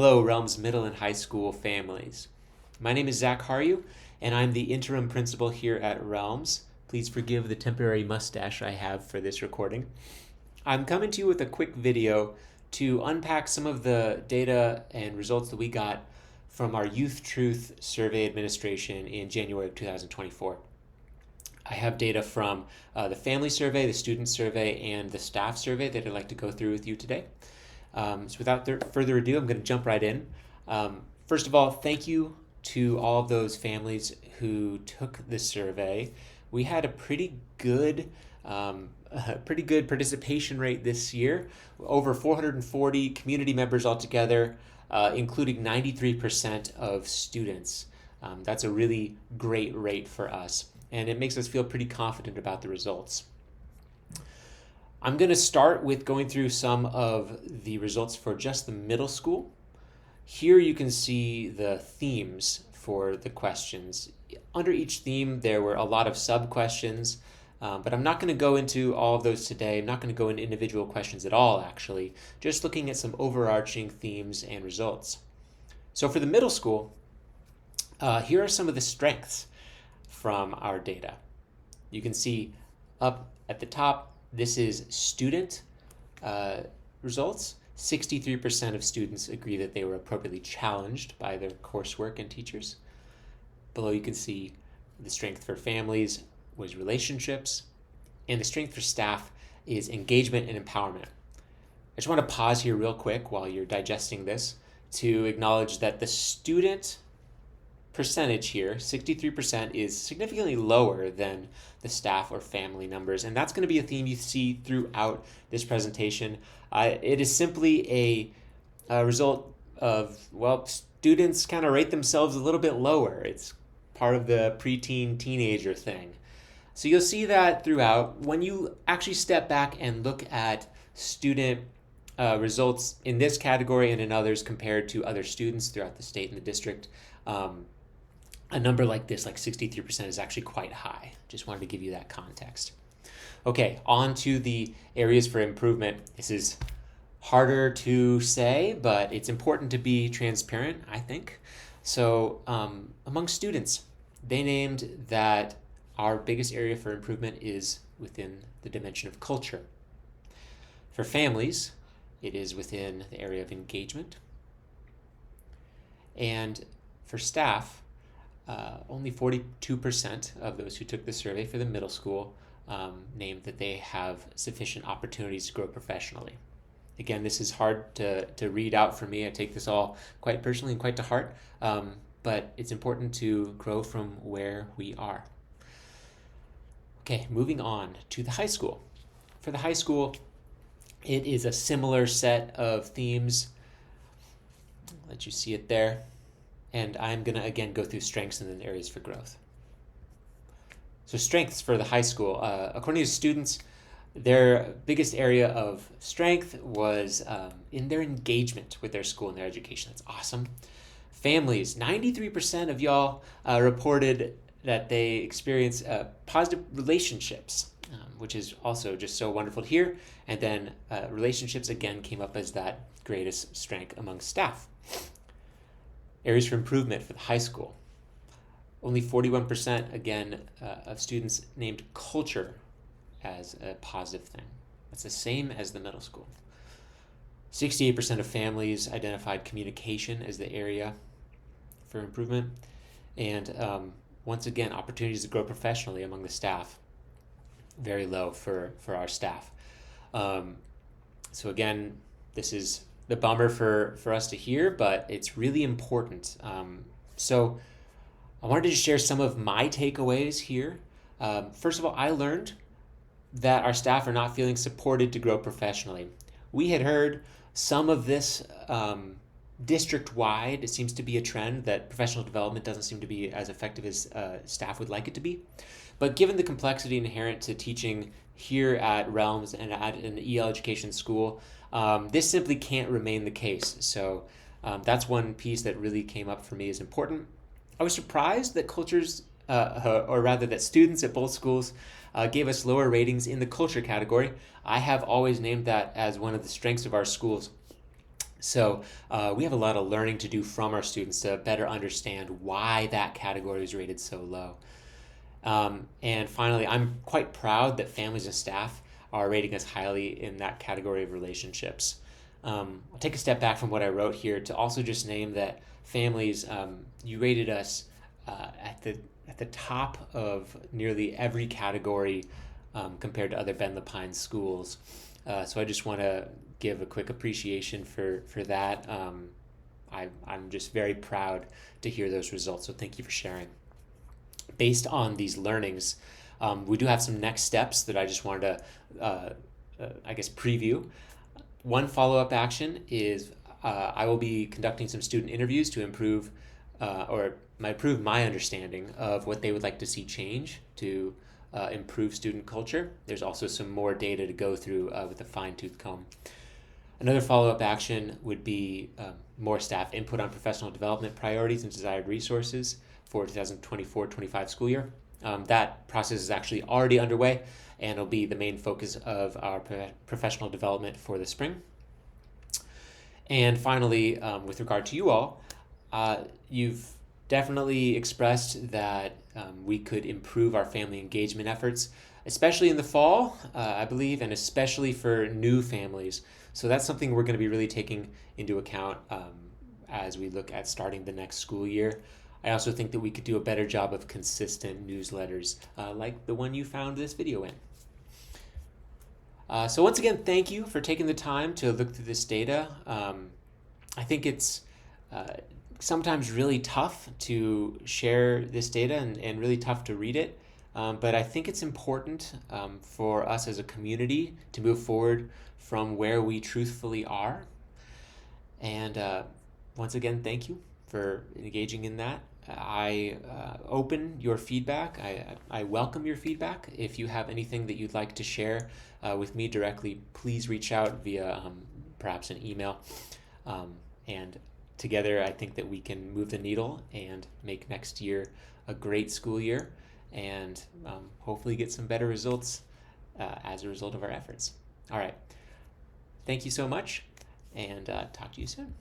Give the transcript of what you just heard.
Hello, Realms Middle and High School families. My name is Zach Haryu, and I'm the interim principal here at Realms. Please forgive the temporary mustache I have for this recording. I'm coming to you with a quick video to unpack some of the data and results that we got from our YouthTruth survey administration in January of 2024. I have data from the family survey, the student survey, and the staff survey that I'd like to go through with you today. So without further ado, I'm going to jump right in. First of all, thank you to all of those families who took the survey. We had a pretty good participation rate this year. Over 440 community members altogether, including 93% of students. That's a really great rate for us, and it makes us feel pretty confident about the results. I'm going to start with going through some of the results for just the middle school. Here you can see the themes for the questions. Under each theme, there were a lot of sub-questions, but I'm not going to go into all of those today. I'm not going to go into individual questions at all, actually, just looking at some overarching themes and results. So for the middle school, here are some of the strengths from our data. You can see up at the top, this is student results. 63% of students agree that they were appropriately challenged by their coursework and teachers. Below you can see the strength for families was relationships, and the strength for staff is engagement and empowerment. I just want to pause here real quick while you're digesting this to acknowledge that the student percentage here, 63%, is significantly lower than the staff or family numbers, and that's going to be a theme you see throughout this presentation. It is simply a result of, well, students kind of rate themselves a little bit lower. It's part of the preteen teenager thing. So you'll see that throughout. When you actually step back and look at student results in this category and in others compared to other students throughout the state and the district, a number like this, like 63%, is actually quite high. Just wanted to give you that context. Okay, on to the areas for improvement. This is harder to say, but it's important to be transparent, I think. So among students, they named that our biggest area for improvement is within the dimension of culture. For families, it is within the area of engagement. And for staff, only 42% of those who took the survey for the middle school named that they have sufficient opportunities to grow professionally. Again, this is hard to read out for me. I take this all quite personally and quite to heart, but it's important to grow from where we are. Okay, moving on to the high school. For the high school, it is a similar set of themes. I'll let you see it there. And I'm going to, again, go through strengths and then areas for growth. So strengths for the high school. According to students, their biggest area of strength was in their engagement with their school and their education. That's awesome. Families, 93% of y'all reported that they experience positive relationships, which is also just so wonderful to hear. And then relationships, again, came up as that greatest strength among staff. Areas for improvement for the high school. Only 41%, again, of students named culture as a positive thing. That's the same as the middle school. 68% of families identified communication as the area for improvement. And once again, opportunities to grow professionally among the staff. Very low for our staff. So again, this is the bummer for us to hear, but it's really important. So I wanted to just share some of my takeaways here. First of all, I learned that our staff are not feeling supported to grow professionally. We had heard some of this district-wide. It seems to be a trend that professional development doesn't seem to be as effective as staff would like it to be. But given the complexity inherent to teaching here at Realms and at an EL education school, this simply can't remain the case. So that's one piece that really came up for me as important. I was surprised that that students at both schools gave us lower ratings in the culture category. I have always named that as one of the strengths of our schools. So we have a lot of learning to do from our students to better understand why that category is rated so low. And finally, I'm quite proud that families and staff are rating us highly in that category of relationships. I'll take a step back from what I wrote here to also just name that families, you rated us at the top of nearly every category compared to other Ben Lapine schools. So I just want to give a quick appreciation for that. I'm just very proud to hear those results. So thank you for sharing. Based on these learnings, we do have some next steps that I just wanted to, I guess, preview. One follow-up action is I will be conducting some student interviews to improve my understanding of what they would like to see change to improve student culture. There's also some more data to go through with a fine-tooth comb. Another follow-up action would be more staff input on professional development priorities and desired resources for 2024-25 school year. That process is actually already underway and will be the main focus of our professional development for the spring. And finally, with regard to you all, you've definitely expressed that we could improve our family engagement efforts, especially in the fall, I believe, and especially for new families. So that's something we're going to be really taking into account as we look at starting the next school year. I also think that we could do a better job of consistent newsletters like the one you found this video in. So once again, thank you for taking the time to look through this data. I think it's sometimes really tough to share this data and really tough to read it. But I think it's important for us as a community to move forward from where we truthfully are. And once again, thank you for engaging in that. I open your feedback. I welcome your feedback. If you have anything that you'd like to share with me directly, please reach out via perhaps an email. And together, I think that we can move the needle and make next year a great school year and hopefully get some better results as a result of our efforts. All right. Thank you so much, and talk to you soon.